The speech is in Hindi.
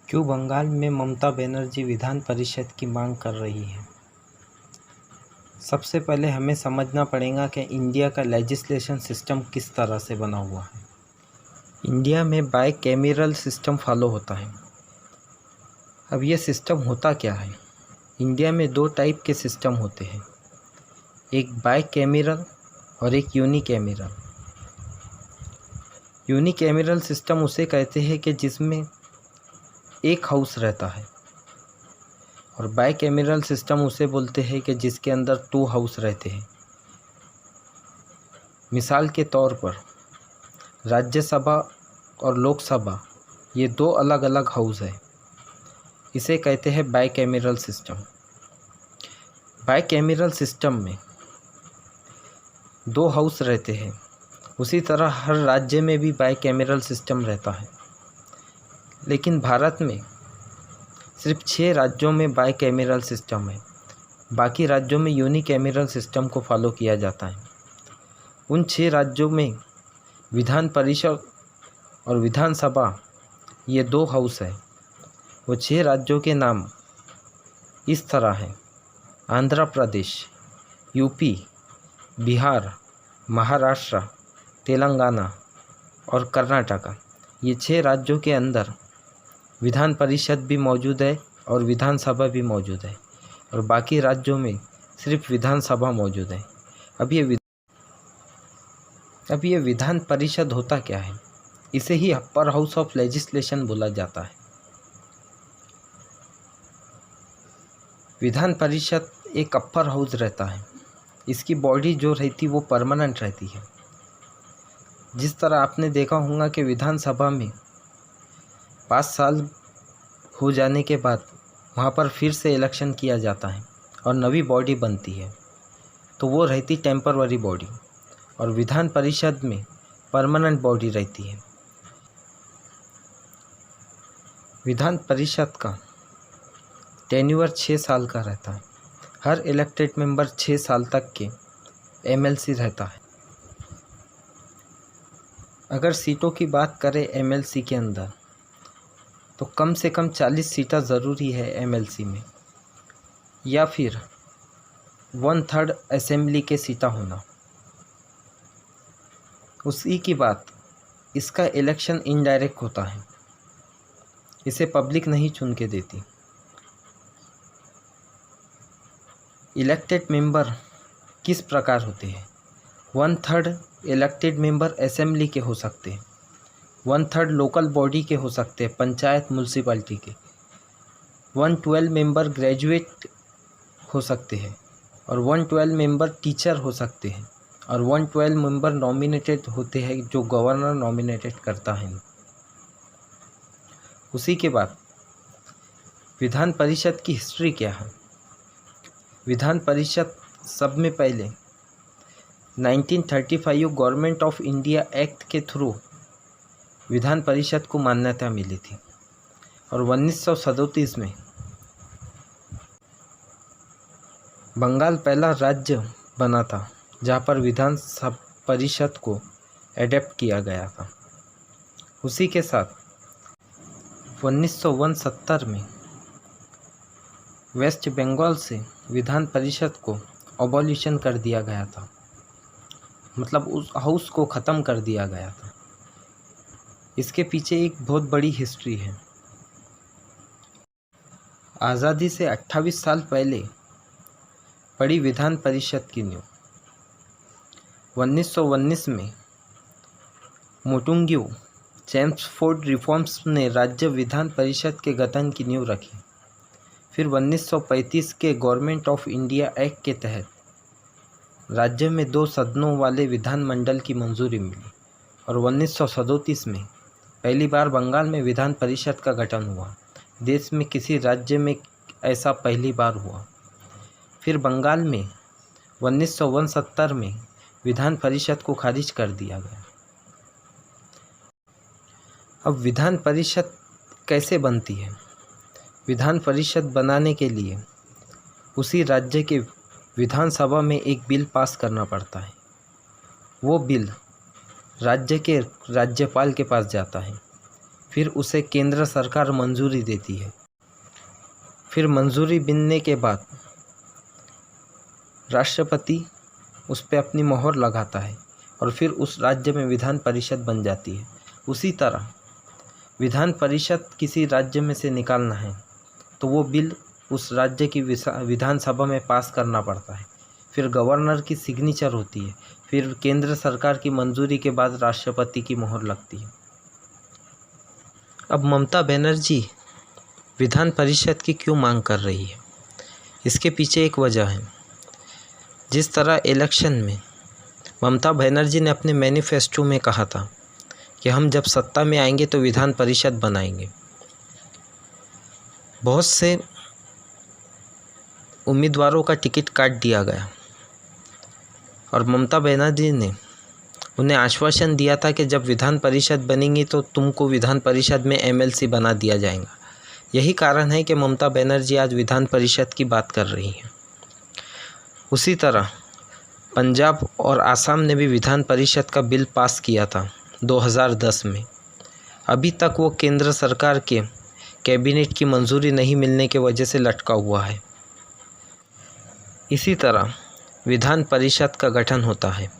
क्यों बंगाल में ममता बनर्जी विधान परिषद की मांग कर रही हैं? सबसे पहले हमें समझना पड़ेगा कि इंडिया का लेजिस्लेशन सिस्टम किस तरह से बना हुआ है। इंडिया में बाइकैमेरल सिस्टम फॉलो होता है। अब ये सिस्टम होता क्या है? इंडिया में दो टाइप के सिस्टम होते हैं, एक बाइकैमेरल और एक यूनिकैमेरल। यूनिकैमेरल सिस्टम उसे कहते हैं कि जिसमें एक हाउस रहता है, और बाइकैमेरल सिस्टम उसे बोलते हैं कि जिसके अंदर 2 हाउस रहते हैं। मिसाल के तौर पर राज्यसभा और लोकसभा ये 2 अलग अलग हाउस है, इसे कहते हैं बाइकैमेरल सिस्टम। बाइकैमेरल सिस्टम में 2 हाउस रहते हैं। उसी तरह हर राज्य में भी बाइकैमेरल सिस्टम रहता है, लेकिन भारत में सिर्फ 6 राज्यों में बाइकैमेरल सिस्टम है। बाकी राज्यों में यूनिकैमेरल सिस्टम को फॉलो किया जाता है। उन 6 राज्यों में विधान परिषद और विधानसभा ये 2 हाउस है। वो 6 राज्यों के नाम इस तरह हैं: आंध्र प्रदेश, यूपी, बिहार, महाराष्ट्र, तेलंगाना और कर्नाटका। ये 6 राज्यों के अंदर विधान परिषद भी मौजूद है और विधानसभा भी मौजूद है, और बाकी राज्यों में सिर्फ विधानसभा मौजूद है। अब ये विधान परिषद होता क्या है? इसे ही अपर हाउस ऑफ लेजिस्लेशन बोला जाता है। विधान परिषद एक अपर हाउस रहता है। इसकी बॉडी जो रहती वो परमानेंट रहती है। जिस तरह आपने देखा होगा कि विधानसभा में 5 साल हो जाने के बाद वहाँ पर फिर से इलेक्शन किया जाता है और नवी बॉडी बनती है, तो वो रहती टेम्पररी बॉडी, और विधान परिषद में परमानेंट बॉडी रहती है। विधान परिषद का टेन्योर 6 साल का रहता है। हर इलेक्टेड मेंबर 6 साल तक के एमएलसी रहता है। अगर सीटों की बात करें एमएलसी के अंदर, तो कम से कम 40 सीटें ज़रूरी है एमएलसी में, या फिर 1/3 असेंबली के सीटा होना। उसी की बात, इसका इलेक्शन इनडायरेक्ट होता है। इसे पब्लिक नहीं चुन के देती। इलेक्टेड मेंबर किस प्रकार होते हैं? 1/3 इलेक्टेड मेंबर असेंबली के हो सकते हैं, 1/3 लोकल बॉडी के हो सकते हैं, पंचायत म्यूनसिपैलिटी के, 112 मेंबर ग्रेजुएट हो सकते हैं, और 112 मेंबर टीचर हो सकते हैं, और 112 मेंबर नॉमिनेटेड होते हैं जो गवर्नर नॉमिनेटेड करता है। उसी के बाद विधान परिषद की हिस्ट्री क्या है? विधान परिषद सब में पहले 1935 गवर्नमेंट ऑफ इंडिया एक्ट के थ्रू विधान परिषद को मान्यता मिली थी, और 1937 में बंगाल पहला राज्य बना था जहाँ पर विधान परिषद को एडॉप्ट किया गया था। उसी के साथ 1969 में वेस्ट बंगाल से विधान परिषद को अबॉलिशन कर दिया गया था, मतलब उस हाउस को ख़त्म कर दिया गया था। इसके पीछे एक बहुत बड़ी हिस्ट्री है। आज़ादी से 28 साल पहले पड़ी विधान परिषद की नींव 1919 में मोटुंग्यू चेम्सफोर्ड रिफॉर्म्स ने राज्य विधान परिषद के गठन की नींव रखी। फिर 1935 के गवर्नमेंट ऑफ इंडिया एक्ट के तहत राज्य में 2 सदनों वाले विधानमंडल की मंजूरी मिली, और 1937 में पहली बार बंगाल में विधान परिषद का गठन हुआ। देश में किसी राज्य में ऐसा पहली बार हुआ। फिर बंगाल में 1969 में विधान परिषद को खारिज कर दिया गया। अब विधान परिषद कैसे बनती है? विधान परिषद बनाने के लिए उसी राज्य के विधानसभा में एक बिल पास करना पड़ता है। वो बिल राज्य के राज्यपाल के पास जाता है। फिर उसे केंद्र सरकार मंजूरी देती है। फिर मंजूरी मिलने के बाद राष्ट्रपति उस पर अपनी मोहर लगाता है और फिर उस राज्य में विधान परिषद बन जाती है। उसी तरह विधान परिषद किसी राज्य में से निकालना है तो वो बिल उस राज्य की विधानसभा में पास करना पड़ता है। फिर गवर्नर की सिग्नेचर होती है। फिर केंद्र सरकार की मंजूरी के बाद राष्ट्रपति की मोहर लगती है। अब ममता बनर्जी विधान परिषद की क्यों मांग कर रही है? इसके पीछे एक वजह है। जिस तरह इलेक्शन में ममता बनर्जी ने अपने मैनिफेस्टो में कहा था कि हम जब सत्ता में आएंगे तो विधान परिषद बनाएंगे, बहुत से उम्मीदवारों का टिकट काट दिया गया और ममता बनर्जी ने उन्हें आश्वासन दिया था कि जब विधान परिषद बनेंगी तो तुमको विधान परिषद में एमएलसी बना दिया जाएगा। यही कारण है कि ममता बनर्जी आज विधान परिषद की बात कर रही है। उसी तरह पंजाब और आसाम ने भी विधान परिषद का बिल पास किया था 2010 में। अभी तक वो केंद्र सरकार के कैबिनेट की मंजूरी नहीं मिलने की वजह से लटका हुआ है। इसी तरह विधान परिषद का गठन होता है।